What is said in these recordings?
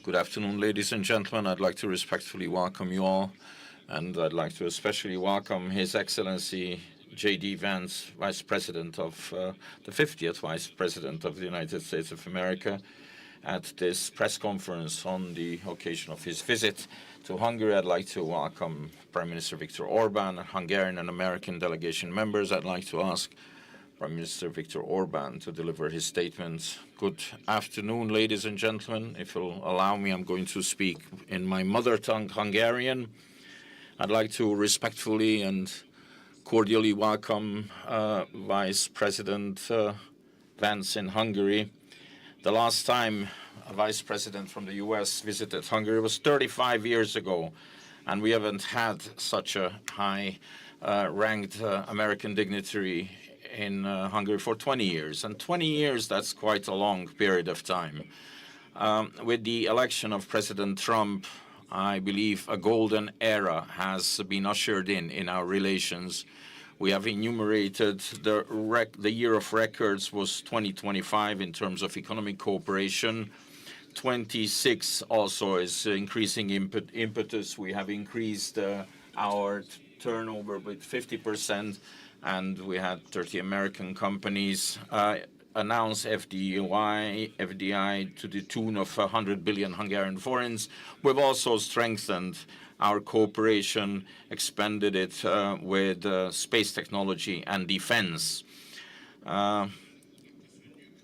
Good afternoon, ladies and gentlemen. I'd like to respectfully welcome you all, and I'd like to especially welcome His Excellency J.D. Vance, Vice President of the 50th Vice President of the United States of America, at this press conference on the occasion of his visit to Hungary. I'd like to welcome Prime Minister Viktor Orbán, Hungarian and American delegation members. I'd like to ask Prime Minister Viktor Orbán to deliver his statements. Good afternoon, ladies and gentlemen. If you'll allow me, I'm going to speak in my mother tongue, Hungarian. I'd like to respectfully and cordially welcome Vice President Vance in Hungary. The last time a Vice President from the US visited Hungary was 35 years ago, and we haven't had such a high-ranked American dignitary in Hungary for 20 years. And 20 years, that's quite a long period of time. With the election of President Trump, I believe a golden era has been ushered in our relations. We have enumerated the year of records was 2025 in terms of economic cooperation. 26 also is increasing impetus. We have increased our turnover with 50%. And we had 30 American companies announce FDI to the tune of 100 billion Hungarian forints. We've also strengthened our cooperation, expanded it with space technology and defense.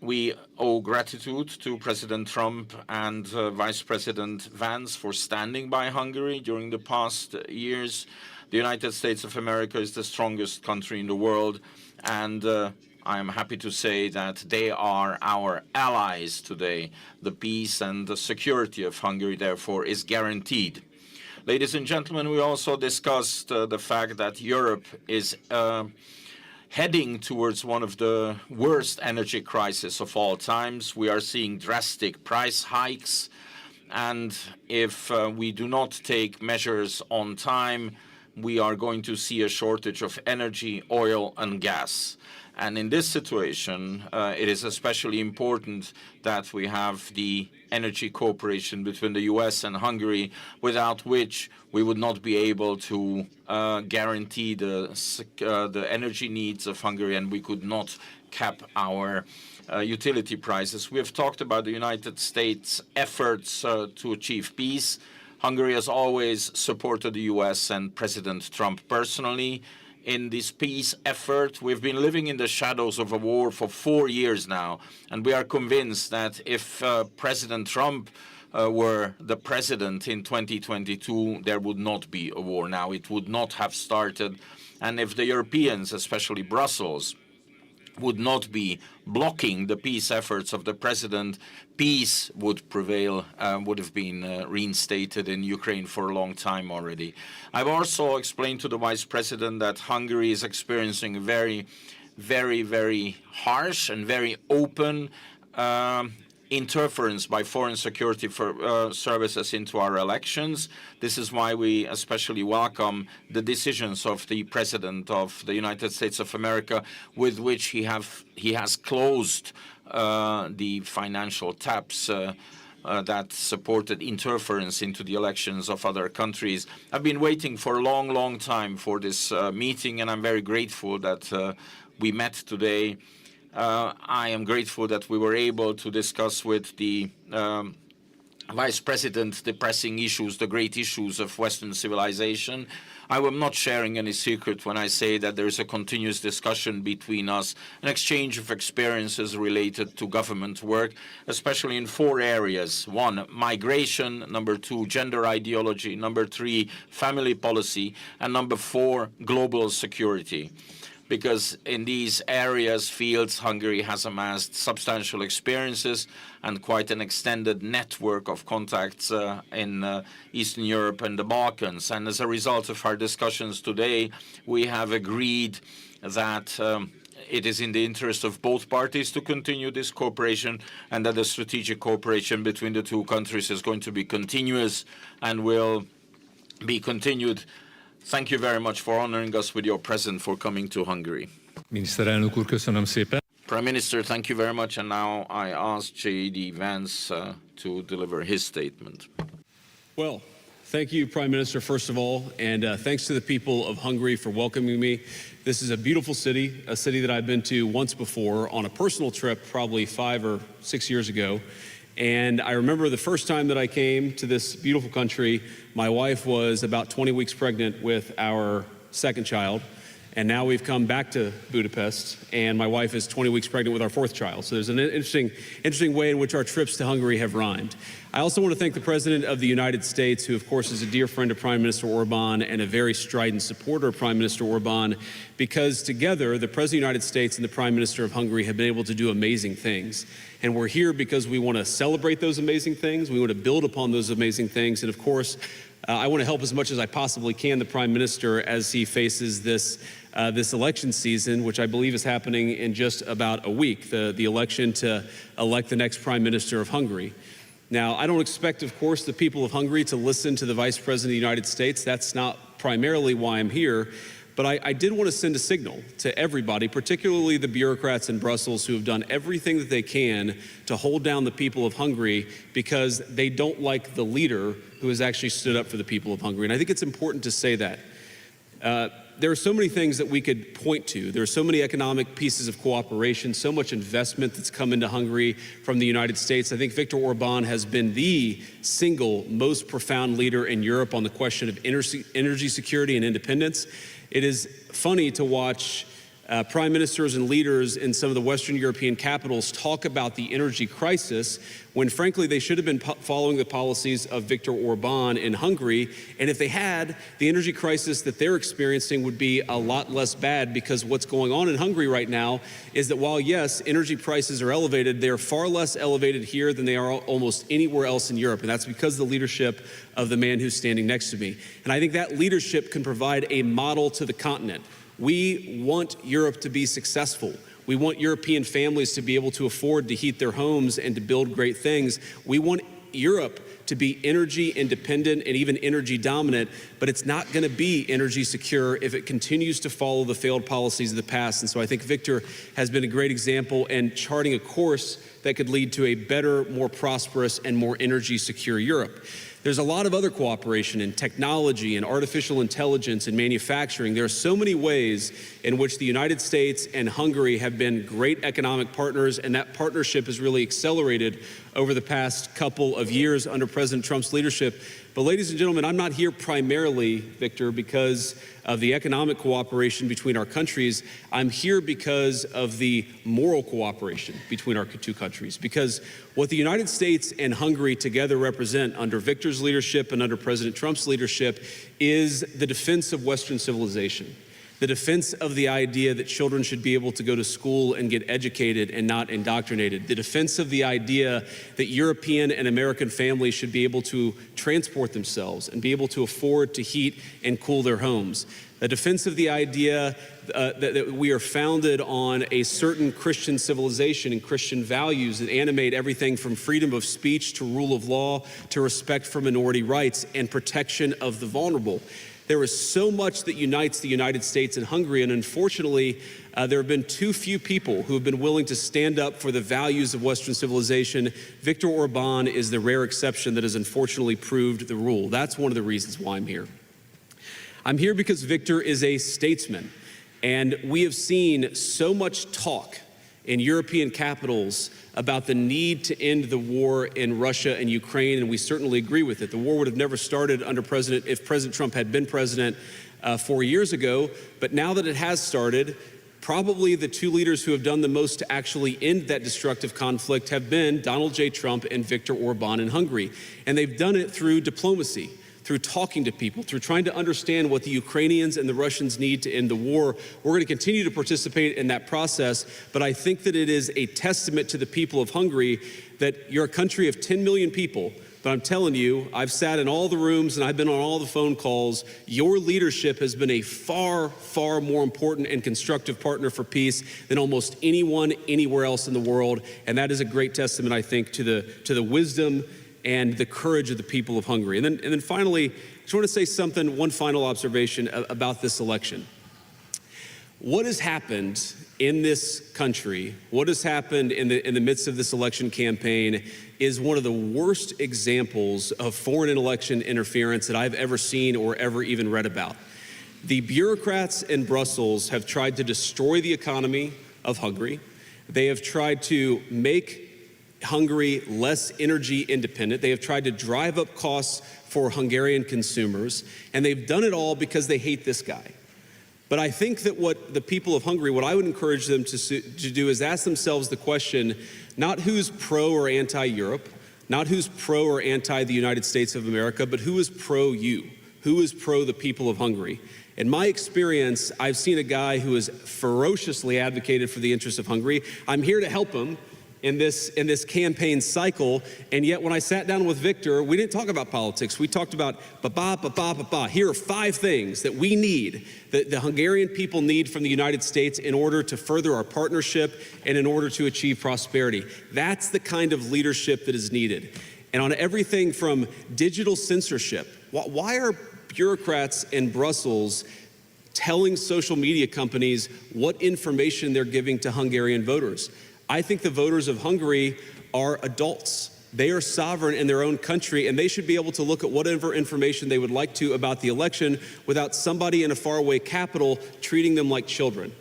We owe gratitude to President Trump and Vice President Vance for standing by Hungary during the past years. The United States of America is the strongest country in the world, and I am happy to say that they are our allies today. The peace and the security of Hungary, therefore, is guaranteed. Ladies and gentlemen, we also discussed the fact that Europe is heading towards one of the worst energy crises of all times. We are seeing drastic price hikes, and if we do not take measures on time, we are going to see a shortage of energy, oil, and gas. And in this situation, it is especially important that we have the energy cooperation between the US and Hungary, without which we would not be able to guarantee the energy needs of Hungary, and we could not cap our utility prices. We have talked about the United States' efforts to achieve peace. Hungary has always supported the US and President Trump personally in this peace effort. We've been living in the shadows of a war for 4 years now, and we are convinced that if President Trump were the president in 2022, there would not be a war now. It would not have started. And if the Europeans, especially Brussels, would not be blocking the peace efforts of the president, peace would prevail, would have been reinstated in Ukraine for a long time already. I've also explained to the Vice President that Hungary is experiencing very, very, very harsh and very open interference by foreign security services into our elections. This is why we especially welcome the decisions of the President of the United States of America, with which he has closed the financial taps that supported interference into the elections of other countries. I've been waiting for a long, long time for this meeting, and I'm very grateful that we met today. I am grateful that we were able to discuss with the Vice President the pressing issues, the great issues of Western civilization. I am not sharing any secret when I say that there is a continuous discussion between us, an exchange of experiences related to government work, especially in 4 areas. 1, migration. Number 2, gender ideology. Number 3, family policy. And number 4, global security. Because in these fields, Hungary has amassed substantial experiences and quite an extended network of contacts in Eastern Europe and the Balkans. And as a result of our discussions today, we have agreed that it is in the interest of both parties to continue this cooperation, and that the strategic cooperation between the two countries is going to be continuous and will be continued. Thank you very much for honoring us with your presence, for coming to Hungary. Miniszterelnök úr, köszönöm szépen. Prime Minister, thank you very much. And now I ask J.D. Vance to deliver his statement. Well, thank you, Prime Minister, first of all, and thanks to the people of Hungary for welcoming me. This is a beautiful city, a city that I've been to once before on a personal trip probably 5 or 6 years ago. And I remember the first time that I came to this beautiful country, my wife was about 20 weeks pregnant with our second child. And now we've come back to Budapest, and my wife is 20 weeks pregnant with our fourth child. So there's an interesting way in which our trips to Hungary have rhymed. I also want to thank the President of the United States, who of course is a dear friend of Prime Minister Orban and a very strident supporter of Prime Minister Orban, because together the President of the United States and the Prime Minister of Hungary have been able to do amazing things. And we're here because we want to celebrate those amazing things. We want to build upon those amazing things. And of course, I want to help as much as I possibly can the Prime Minister as he faces this election season, which I believe is happening in just about a week, the election to elect the next Prime Minister of Hungary. Now, I don't expect, of course, the people of Hungary to listen to the Vice President of the United States. That's not primarily why I'm here. But I did want to send a signal to everybody, particularly the bureaucrats in Brussels who have done everything that they can to hold down the people of Hungary because they don't like the leader who has actually stood up for the people of Hungary. And I think it's important to say that. There are so many things that we could point to. There are so many economic pieces of cooperation, so much investment that's come into Hungary from the United States. I think Viktor Orbán has been the single most profound leader in Europe on the question of energy security and independence. It is funny to watch prime ministers and leaders in some of the Western European capitals talk about the energy crisis when, frankly, they should have been following the policies of Viktor Orbán in Hungary. And if they had, the energy crisis that they're experiencing would be a lot less bad, because what's going on in Hungary right now is that while, yes, energy prices are elevated, they're far less elevated here than they are almost anywhere else in Europe. And that's because of the leadership of the man who's standing next to me. And I think that leadership can provide a model to the continent. We want Europe to be successful. We want European families to be able to afford to heat their homes and to build great things. We want Europe to be energy independent and even energy dominant, but it's not going to be energy secure if it continues to follow the failed policies of the past. And so I think Viktor has been a great example in charting a course that could lead to a better, more prosperous, and more energy secure Europe. There's a lot of other cooperation in technology and artificial intelligence and manufacturing. There are so many ways in which the United States and Hungary have been great economic partners, and that partnership has really accelerated over the past couple of years under President Trump's leadership. But ladies and gentlemen, I'm not here primarily, Viktor, because of the economic cooperation between our countries. I'm here because of the moral cooperation between our two countries. Because what the United States and Hungary together represent under Viktor's leadership and under President Trump's leadership is the defense of Western civilization. The defense of the idea that children should be able to go to school and get educated and not indoctrinated. The defense of the idea that European and American families should be able to transport themselves and be able to afford to heat and cool their homes. The defense of the idea that we are founded on a certain Christian civilization and Christian values that animate everything from freedom of speech to rule of law to respect for minority rights and protection of the vulnerable. There is so much that unites the United States and Hungary, and unfortunately, there have been too few people who have been willing to stand up for the values of Western civilization. Viktor Orbán is the rare exception that has unfortunately proved the rule. That's one of the reasons why I'm here. I'm here because Viktor is a statesman, and we have seen so much talk in European capitals about the need to end the war in Russia and Ukraine, and we certainly agree with it. The war would have never started if President Trump had been president 4 years ago, but now that it has started, probably the two leaders who have done the most to actually end that destructive conflict have been Donald J. Trump and Viktor Orbán in Hungary. And they've done it through diplomacy, through talking to people, through trying to understand what the Ukrainians and the Russians need to end the war. We're going to continue to participate in that process, but I think that it is a testament to the people of Hungary that you're a country of 10 million people, but I'm telling you, I've sat in all the rooms and I've been on all the phone calls. Your leadership has been a far, far more important and constructive partner for peace than almost anyone anywhere else in the world, and that is a great testament, I think, to the wisdom and the courage of the people of Hungary. And then finally, I just want to say one final observation about this election. What has happened in this country, what has happened in the midst of this election campaign is one of the worst examples of foreign election interference that I've ever seen or ever even read about. The bureaucrats in Brussels have tried to destroy the economy of Hungary. They have tried to make Hungary less energy independent. They have tried to drive up costs for Hungarian consumers, and they've done it all because they hate this guy. But I think that what the people of Hungary, what I would encourage them to do is ask themselves the question, not who's pro or anti-Europe, not who's pro or anti the United States of America, but who is pro you, who is pro the people of Hungary. In my experience, I've seen a guy who has ferociously advocated for the interests of Hungary. I'm here to help him in this campaign cycle, and yet when I sat down with Viktor, we didn't talk about politics. We talked about Here are 5 things that we need, that the Hungarian people need from the United States in order to further our partnership and in order to achieve prosperity. That's the kind of leadership that is needed. And on everything from digital censorship, why are bureaucrats in Brussels telling social media companies what information they're giving to Hungarian voters? I think the voters of Hungary are adults. They are sovereign in their own country, and they should be able to look at whatever information they would like to about the election without somebody in a faraway capital treating them like children.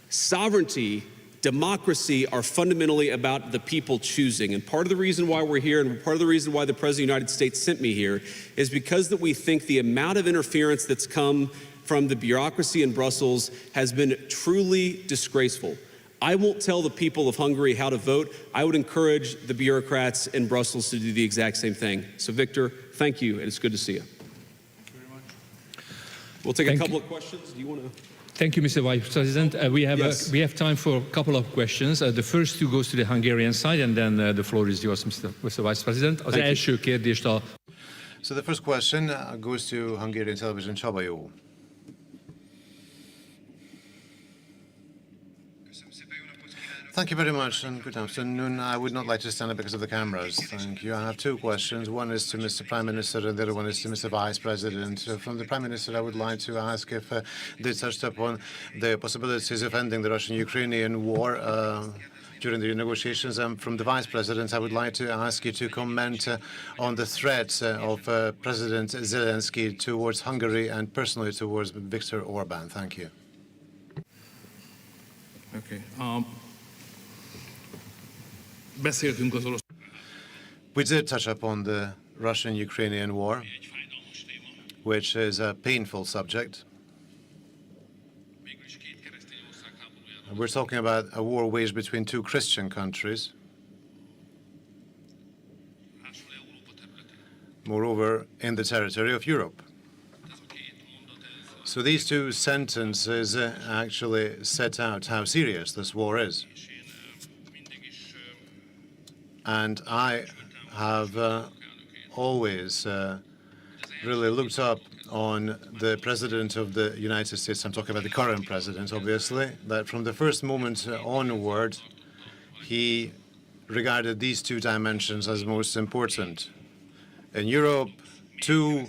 Sovereignty, democracy are fundamentally about the people choosing. And part of the reason why we're here, and part of the reason why the President of the United States sent me here, is because that we think the amount of interference that's come from the bureaucracy in Brussels has been truly disgraceful. I won't tell the people of Hungary how to vote. I would encourage the bureaucrats in Brussels to do the exact same thing. So, Viktor, thank you, and it's good to see you. Thank you very much. We'll take a couple of questions. Do you want to? Thank you, Mr. Vice President. We have time for a couple of questions. The first two goes to the Hungarian side, and then the floor is yours, Mr. Vice President. Az első kérdést a... So the first question goes to Hungarian television. Csaba. Thank you very much, and good afternoon. I would not like to stand up because of the cameras. Thank you. I have 2 questions. One is to Mr. Prime Minister, and the other one is to Mr. Vice President. From the Prime Minister, I would like to ask if they touched upon the possibilities of ending the Russian-Ukrainian war during the negotiations. And from the Vice President, I would like to ask you to comment on the threats of President Zelensky towards Hungary and personally towards Viktor Orbán. Thank you. Okay. We did touch upon the Russian-Ukrainian war, which is a painful subject. We're talking about a war waged between 2 Christian countries. Moreover, in the territory of Europe. So these 2 sentences actually set out how serious this war is. And I have always really looked up on the President of the United States. I'm talking about the current president, obviously, that from the first moment onward, he regarded these 2 dimensions as most important. In Europe, 2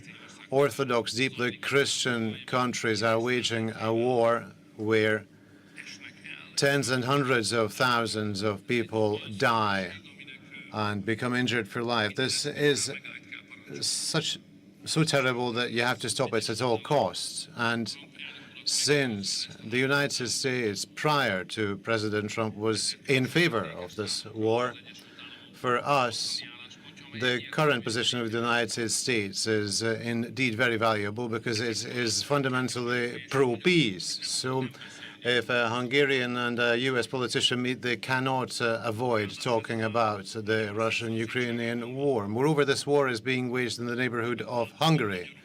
Orthodox, deeply Christian countries are waging a war where tens and hundreds of thousands of people die and become injured for life. This is so terrible that you have to stop it at all costs. And since the United States, prior to President Trump, was in favor of this war, for us, the current position of the United States is indeed very valuable because it is fundamentally pro-peace. So if a Hungarian and a US politician meet, they cannot avoid talking about the Russian-Ukrainian war. Moreover, this war is being waged in the neighborhood of Hungary.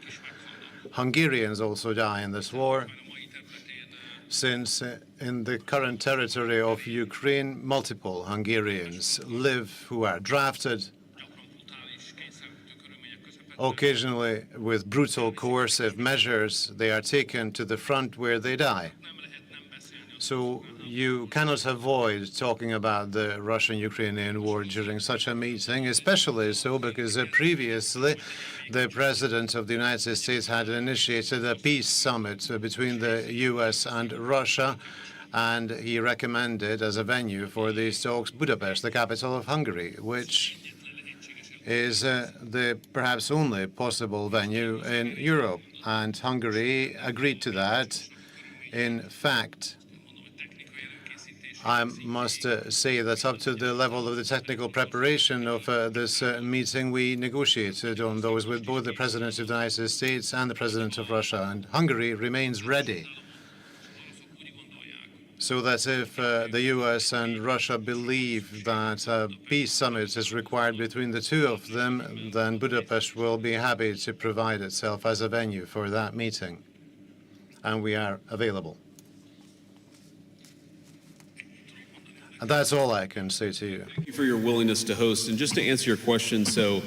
Hungarians also die in this war, since in the current territory of Ukraine, multiple Hungarians live who are drafted, occasionally with brutal coercive measures. They are taken to the front where they die. So you cannot avoid talking about the Russian-Ukrainian war during such a meeting, especially so because previously the President of the United States had initiated a peace summit between the US and Russia, and he recommended as a venue for these talks Budapest, the capital of Hungary, which is the perhaps only possible venue in Europe, and Hungary agreed to that. In fact, I must say that up to the level of the technical preparation of this meeting, we negotiated on those with both the President of the United States and the President of Russia, and Hungary remains ready. So that if the US and Russia believe that a peace summit is required between the two of them, then Budapest will be happy to provide itself as a venue for that meeting. And we are available. And that's all I can say to you. Thank you for your willingness to host. And just to answer your question, so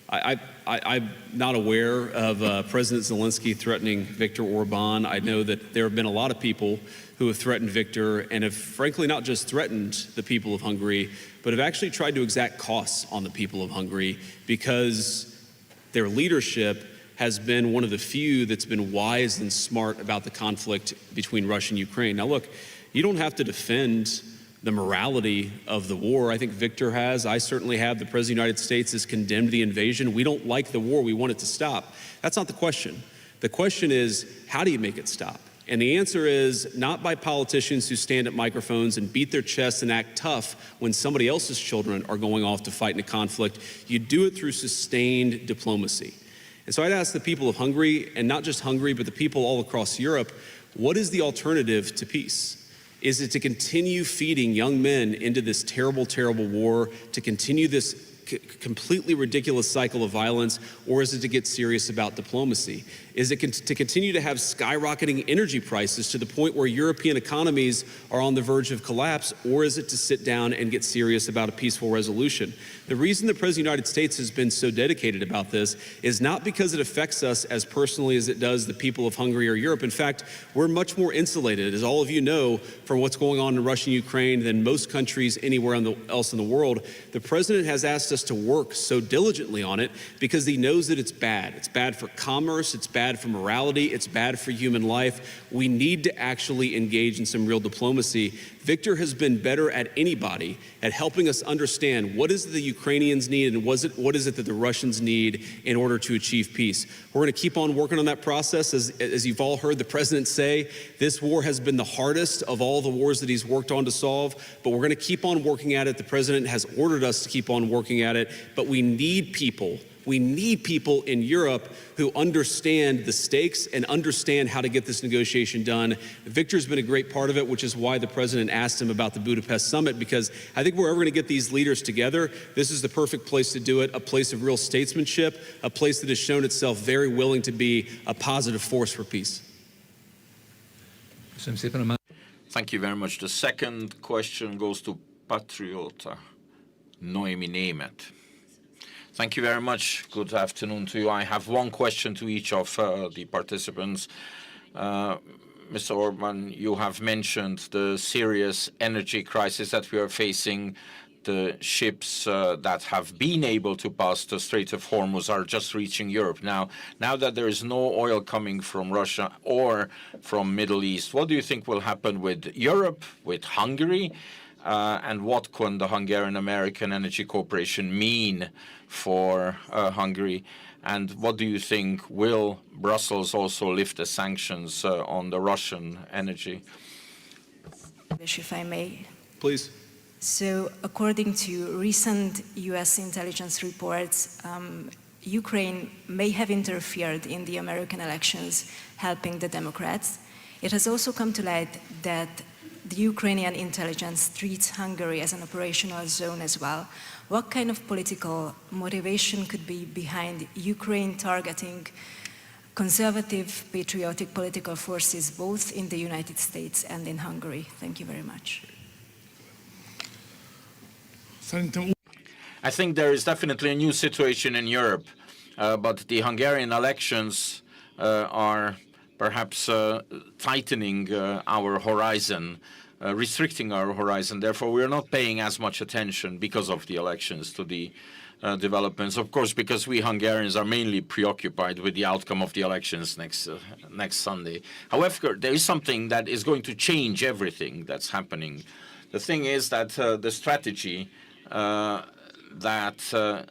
I'm not aware of President Zelensky threatening Viktor Orbán. I know that there have been a lot of people who have threatened Viktor and have frankly not just threatened the people of Hungary, but have actually tried to exact costs on the people of Hungary because their leadership has been one of the few that's been wise and smart about the conflict between Russia and Ukraine. Now look, you don't have to defend the morality of the war. I think Viktor has. I certainly have. The President of the United States has condemned the invasion. We don't like the war. We want it to stop. That's not the question. The question is, how do you make it stop? And the answer is not by politicians who stand at microphones and beat their chests and act tough when somebody else's children are going off to fight in a conflict. You do it through sustained diplomacy. And so I'd ask the people of Hungary, and not just Hungary, but the people all across Europe, what is the alternative to peace? Is it to continue feeding young men into this terrible, terrible war, to continue this completely ridiculous cycle of violence, or is it to get serious about diplomacy? Is it to continue to have skyrocketing energy prices to the point where European economies are on the verge of collapse, or is it to sit down and get serious about a peaceful resolution? The reason the President of the United States has been so dedicated about this is not because it affects us as personally as it does the people of Hungary or Europe. In fact, we're much more insulated, as all of you know, from what's going on in Russia and Ukraine than most countries anywhere else in the world. The President has asked us to work so diligently on it because he knows that it's bad. It's bad for commerce, it's bad for morality, it's bad for human life. We need to actually engage in some real diplomacy. Viktor has been better at anybody at helping us understand what is it the Ukrainians need and what is it that the Russians need in order to achieve peace. We're going to keep on working on that process. As you've all heard the President say, this war has been the hardest of all the wars that he's worked on to solve, but we're going to keep on working at it. The President has ordered us to keep on working at it, but we need people. We need people in Europe who understand the stakes and understand how to get this negotiation done. Viktor's been a great part of it, which is why the President asked him about the Budapest summit, because I think we're ever going to get these leaders together, this is the perfect place to do it, a place of real statesmanship, a place that has shown itself very willing to be a positive force for peace. Thank you very much. The second question goes to Patriota Noemi Német. Thank you very much. Good afternoon to you. I have one question to each of the participants. Mr. Orban, you have mentioned the serious energy crisis that we are facing. The ships that have been able to pass the Strait of Hormuz are just reaching Europe. Now that there is no oil coming from Russia or from Middle East, what do you think will happen with Europe, with Hungary? And what can the Hungarian-American Energy Corporation mean for Hungary? And what do you think, will Brussels also lift the sanctions on the Russian energy? If I may. Please. So, according to recent US intelligence reports, Ukraine may have interfered in the American elections, helping the Democrats. It has also come to light that the Ukrainian intelligence treats Hungary as an operational zone as well. What kind of political motivation could be behind Ukraine targeting conservative, patriotic political forces both in the United States and in Hungary? Thank you very much. I think there is definitely a new situation in Europe, but the Hungarian elections are perhaps tightening our horizon, restricting our horizon. Therefore, we are not paying as much attention because of the elections to the developments. Of course, because we Hungarians are mainly preoccupied with the outcome of the elections next Sunday. However, there is something that is going to change everything that's happening. The thing is that the strategy that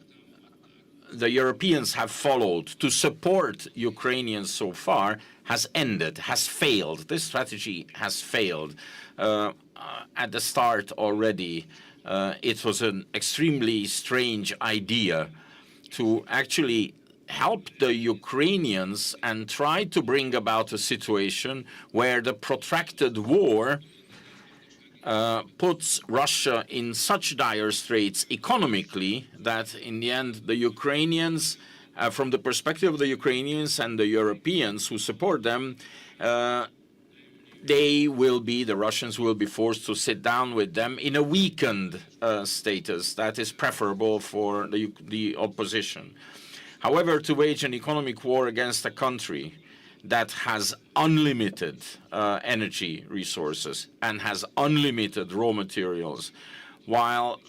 the Europeans have followed to support Ukrainians so far has ended, has failed. This strategy has failed. At the start already, it was an extremely strange idea to actually help the Ukrainians and try to bring about a situation where the protracted war puts Russia in such dire straits economically that in the end the Ukrainians, from the perspective of the Ukrainians and the Europeans who support them, the Russians will be forced to sit down with them in a weakened status that is preferable for the opposition. However, to wage an economic war against a country that has unlimited energy resources and has unlimited raw materials, while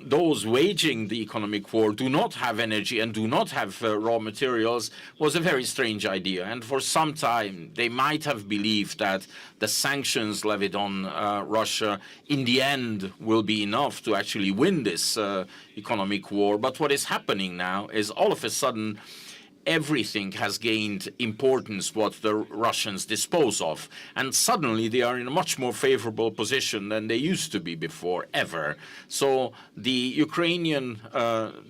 those waging the economic war do not have energy and do not have raw materials, was a very strange idea. And for some time, they might have believed that the sanctions levied on Russia in the end will be enough to actually win this economic war. But what is happening now is all of a sudden, everything has gained importance what the Russians dispose of. And suddenly they are in a much more favorable position than they used to be before, ever. So the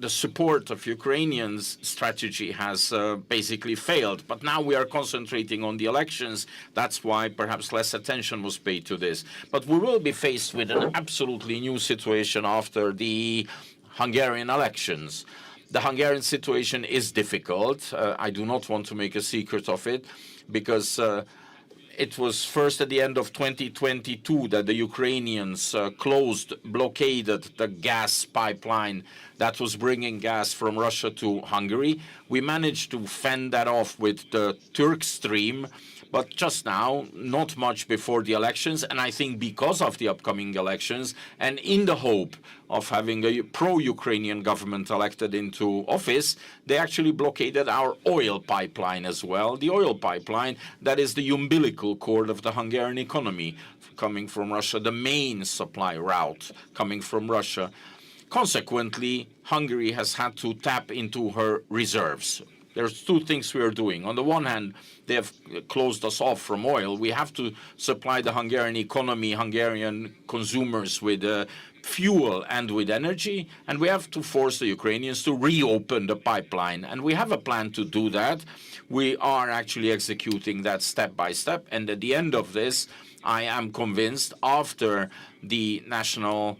support of Ukrainians strategy has basically failed. But now we are concentrating on the elections. That's why perhaps less attention was paid to this. But we will be faced with an absolutely new situation after the Hungarian elections. The Hungarian situation is difficult. I do not want to make a secret of it, because it was first at the end of 2022 that the Ukrainians blockaded the gas pipeline that was bringing gas from Russia to Hungary. We managed to fend that off with the Turk Stream, but just now, not much before the elections, and I think because of the upcoming elections, and in the hope of having a pro-Ukrainian government elected into office, they actually blockaded our oil pipeline as well. The oil pipeline, that is the umbilical cord of the Hungarian economy, coming from Russia, the main supply route coming from Russia. Consequently, Hungary has had to tap into her reserves. There's two things we are doing. On the one hand, they have closed us off from oil. We have to supply the Hungarian economy, Hungarian consumers with fuel and with energy, and we have to force the Ukrainians to reopen the pipeline. And we have a plan to do that. We are actually executing that step by step, and at the end of this, I am convinced, after the national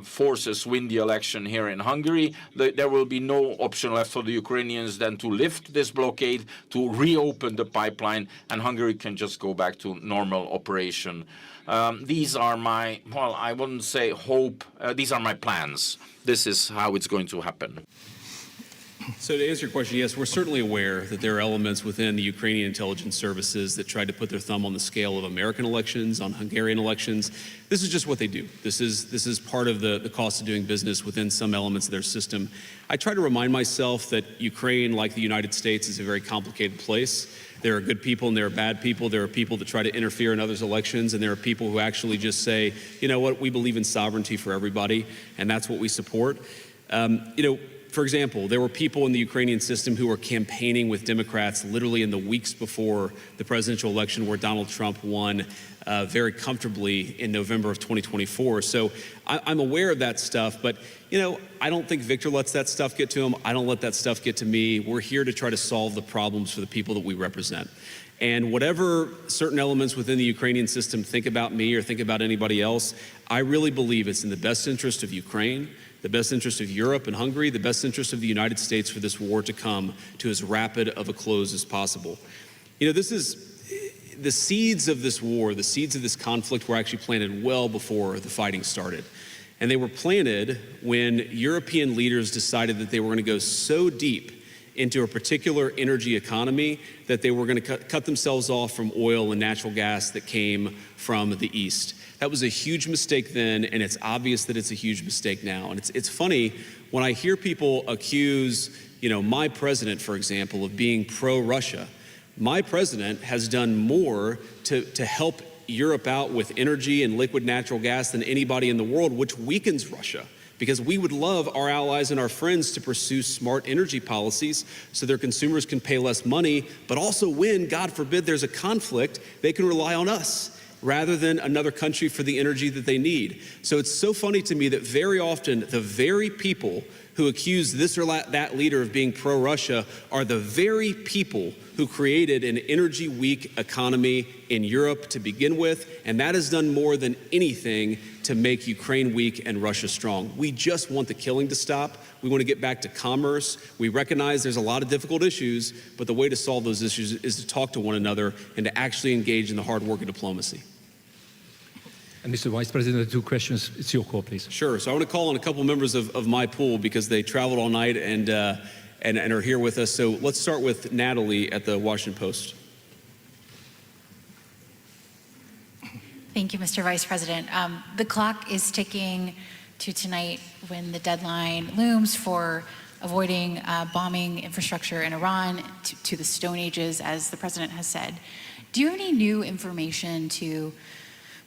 forces win the election here in Hungary, there will be no option left for the Ukrainians than to lift this blockade, to reopen the pipeline, and Hungary can just go back to normal operation. These are my, well, I wouldn't say hope, these are my plans. This is how it's going to happen. So to answer your question, yes, we're certainly aware that there are elements within the Ukrainian intelligence services that tried to put their thumb on the scale of American elections, on Hungarian elections. This is just what they do. This is part of the cost of doing business within some elements of their system. I try to remind myself that Ukraine, like the United States, is a very complicated place. There are good people and there are bad people. There are people that try to interfere in others' elections, and there are people who actually just say, you know what, we believe in sovereignty for everybody, and that's what we support. For example, there were people in the Ukrainian system who were campaigning with Democrats literally in the weeks before the presidential election, where Donald Trump won very comfortably in November of 2024. So I'm aware of that stuff, but I don't think Viktor lets that stuff get to him. I don't let that stuff get to me. We're here to try to solve the problems for the people that we represent. And whatever certain elements within the Ukrainian system think about me or think about anybody else, I really believe it's in the best interest of Ukraine, the best interest of Europe and Hungary, the best interest of the United States for this war to come to as rapid of a close as possible. This is the seeds of this war, the seeds of this conflict were actually planted well before the fighting started. And they were planted when European leaders decided that they were going to go so deep into a particular energy economy that they were going to cut themselves off from oil and natural gas that came from the East. That was a huge mistake then, and it's obvious that it's a huge mistake now. And it's funny when I hear people accuse, my president, for example, of being pro-Russia. My president has done more to help Europe out with energy and liquid natural gas than anybody in the world, which weakens Russia. because we would love our allies and our friends to pursue smart energy policies so their consumers can pay less money, but also when, God forbid, there's a conflict, they can rely on us rather than another country for the energy that they need. So it's so funny to me that very often the very people who accuse this or that leader of being pro-Russia are the very people who created an energy-weak economy in Europe to begin with, and that has done more than anything to make Ukraine weak and Russia strong. We just want the killing to stop. We want to get back to commerce. We recognize there's a lot of difficult issues, but the way to solve those issues is to talk to one another and to actually engage in the hard work of diplomacy. And Mr. Vice President, the two questions, it's your call, please. Sure. So I want to call on a couple members of my pool because they traveled all night and are here with us. So let's start with Natalie at the Washington Post. Thank you, Mr. Vice President. The clock is ticking to tonight when the deadline looms for avoiding bombing infrastructure in Iran to the Stone Ages, as the President has said. Do you have any new information to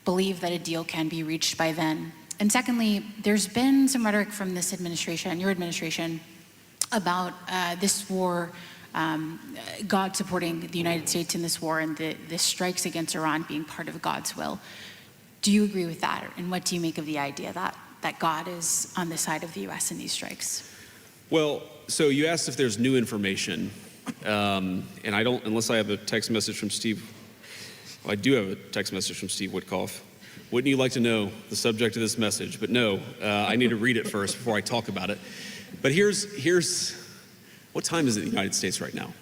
believe that a deal can be reached by then? And secondly, there's been some rhetoric from this administration, your administration, about this war, God supporting the United States in this war and the strikes against Iran being part of God's will. Do you agree with that? And what do you make of the idea that God is on the side of the US in these strikes? Well, so you asked if there's new information, and I don't, unless I have a text message from Steve. Well, I do have a text message from Steve Witkoff. Wouldn't you like to know the subject of this message? But no, I need to read it first before I talk about it. But here's, what time is it in the United States right now?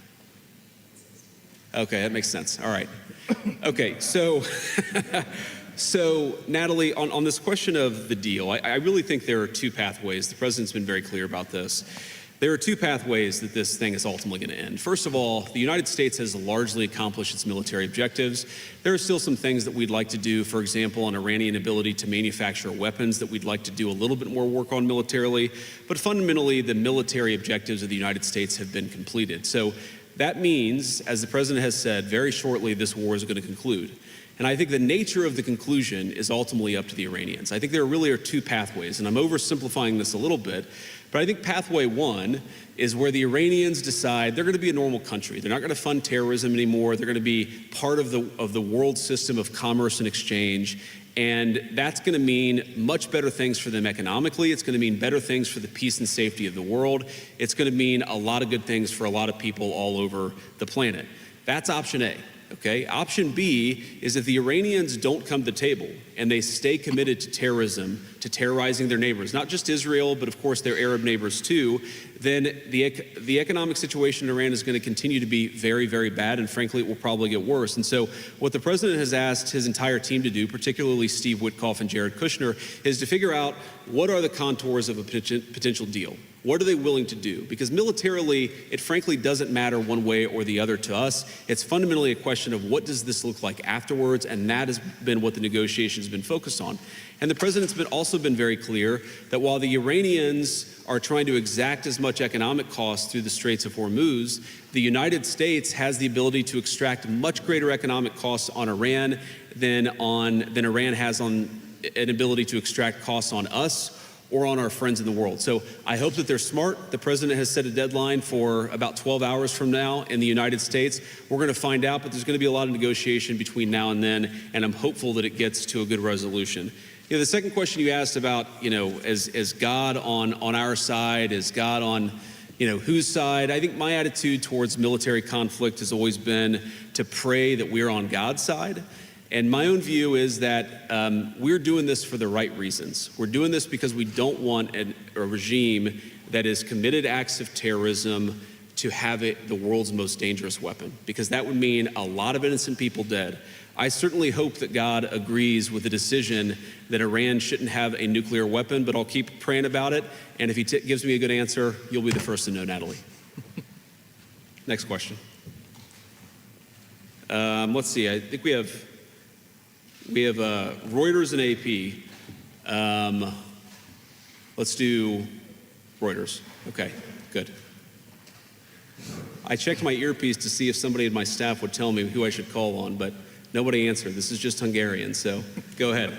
Okay, that makes sense. All right. Okay, so, so Natalie, on this question of the deal, I really think there are two pathways. The President's been very clear about this. There are two pathways that this thing is ultimately going to end. First of all, the United States has largely accomplished its military objectives. There are still some things that we'd like to do, for example, on Iranian ability to manufacture weapons that we'd like to do a little bit more work on militarily. But fundamentally, the military objectives of the United States have been completed. So that means, as the President has said, very shortly this war is going to conclude. And I think the nature of the conclusion is ultimately up to the Iranians. I think there really are two pathways, and I'm oversimplifying this a little bit, but I think pathway one is where the Iranians decide they're going to be a normal country. They're not going to fund terrorism anymore. They're going to be part of the world system of commerce and exchange. And that's going to mean much better things for them economically. It's going to mean better things for the peace and safety of the world. It's going to mean a lot of good things for a lot of people all over the planet. That's option A. Okay. Option B is if the Iranians don't come to the table and they stay committed to terrorism, to terrorizing their neighbors, not just Israel, but of course their Arab neighbors too, then the economic situation in Iran is going to continue to be very, very bad, and frankly, it will probably get worse. And so what the President has asked his entire team to do, particularly Steve Witkoff and Jared Kushner, is to figure out what are the contours of a potential deal. What are they willing to do? Because militarily, it frankly doesn't matter one way or the other to us. It's fundamentally a question of what does this look like afterwards, and that has been what the negotiation has been focused on. And the President's also been very clear that while the Iranians are trying to exact as much economic cost through the Straits of Hormuz, the United States has the ability to extract much greater economic costs on Iran than Iran has on an ability to extract costs on us or on our friends in the world. So I hope that they're smart. The President has set a deadline for about 12 hours from now in the United States. We're going to find out, but there's going to be a lot of negotiation between now and then, and I'm hopeful that it gets to a good resolution. You know, the second question you asked about, you know, is God on our side? Is God on, you know, whose side? I think my attitude towards military conflict has always been to pray that we're on God's side. And my own view is that we're doing this for the right reasons. We're doing this because we don't want a regime that has committed acts of terrorism to have it the world's most dangerous weapon, because that would mean a lot of innocent people dead. I certainly hope that God agrees with the decision that Iran shouldn't have a nuclear weapon, but I'll keep praying about it. And if he gives me a good answer, you'll be the first to know, Natalie. Next question. Let's see, I think we have Reuters and AP. Let's do Reuters. Okay, good. I checked my earpiece to see if somebody in my staff would tell me who I should call on, but nobody answered. This is just Hungarian, so go ahead.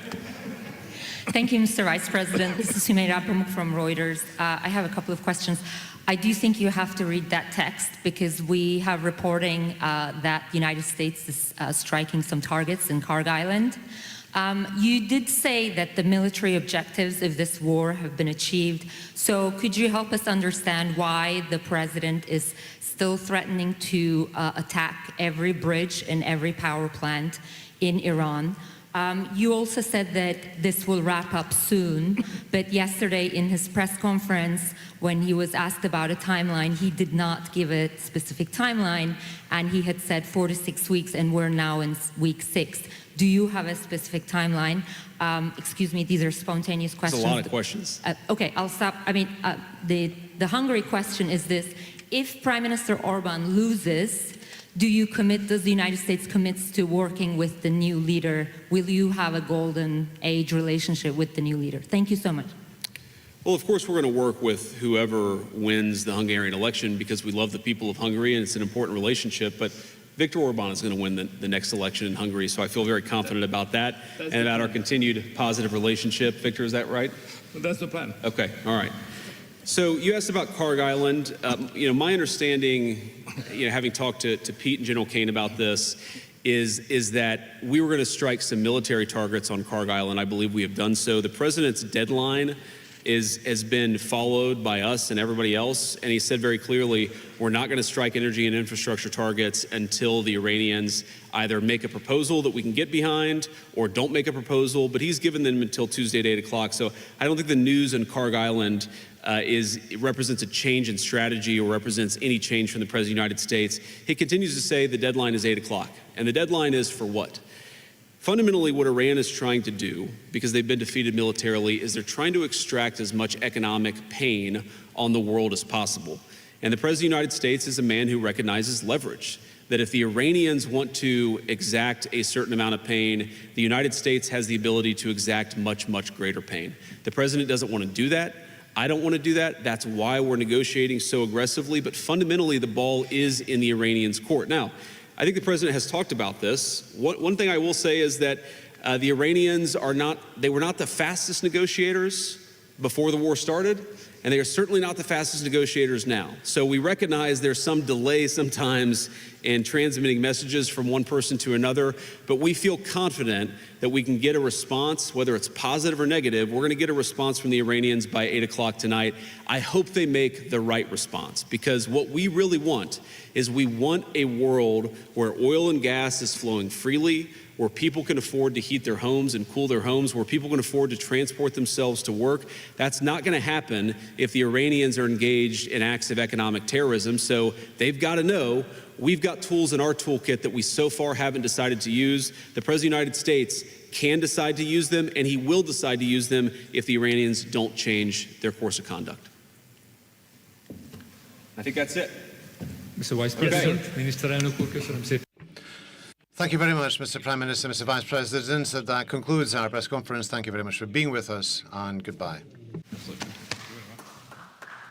Thank you, Mr. Vice President. This is Sümeyra Pamuk from Reuters. I have a couple of questions. I do think you have to read that text because we have reporting that the United States is striking some targets in Karg Island. You did say that the military objectives of this war have been achieved. So could you help us understand why the president is still threatening to attack every bridge and every power plant in Iran? You also said that this will wrap up soon, but yesterday in his press conference, when he was asked about a timeline, he did not give a specific timeline, and he had said 4 to 6 weeks, and we're now in week 6. Do you have a specific timeline? Excuse me, these are spontaneous questions. That's a lot of questions. Okay, I'll stop. I mean, the Hungary question is this. If Prime Minister Orban loses, does the United States commit to working with the new leader? Will you have a golden age relationship with the new leader? Thank you so much. Well, of course, we're going to work with whoever wins the Hungarian election because we love the people of Hungary and it's an important relationship. But Viktor Orbán is going to win the next election in Hungary, so I feel very confident about that and about our continued positive relationship. Viktor, is that right? That's the plan. Okay, all right. So you asked about Karg Island. My understanding, having talked to Pete and General Kane about this, is that we were going to strike some military targets on Karg Island. I believe we have done so. The president's deadline has been followed by us and everybody else, and he said very clearly, we're not going to strike energy and infrastructure targets until the Iranians either make a proposal that we can get behind or don't make a proposal, but he's given them until Tuesday at 8 o'clock. So I don't think the news on Karg Island represents a change in strategy or represents any change from the President of the United States. He continues to say the deadline is 8 o'clock. And the deadline is for what? Fundamentally, what Iran is trying to do, because they've been defeated militarily, is they're trying to extract as much economic pain on the world as possible. And the President of the United States is a man who recognizes leverage, that if the Iranians want to exact a certain amount of pain, the United States has the ability to exact much, much greater pain. The President doesn't want to do that. I don't want to do that. That's why we're negotiating so aggressively. But fundamentally, the ball is in the Iranians' court. Now, I think the president has talked about this. One thing I will say is that the Iranians were not the fastest negotiators before the war started, and they are certainly not the fastest negotiators now. So we recognize there's some delay sometimes in transmitting messages from one person to another, but we feel confident that we can get a response, whether it's positive or negative. We're going to get a response from the Iranians by 8 o'clock tonight. I hope they make the right response, because what we really want is we want a world where oil and gas is flowing freely, where people can afford to heat their homes and cool their homes, where people can afford to transport themselves to work. That's not going to happen if the Iranians are engaged in acts of economic terrorism. So they've got to know we've got tools in our toolkit that we so far haven't decided to use. The President of the United States can decide to use them, and he will decide to use them if the Iranians don't change their course of conduct. I think that's it. Mr. Vice President, Miniszterelnök úr, köszönöm szépen. Thank you very much, Mr. Prime Minister, Mr. Vice President. So that concludes our press conference. Thank you very much for being with us, and goodbye.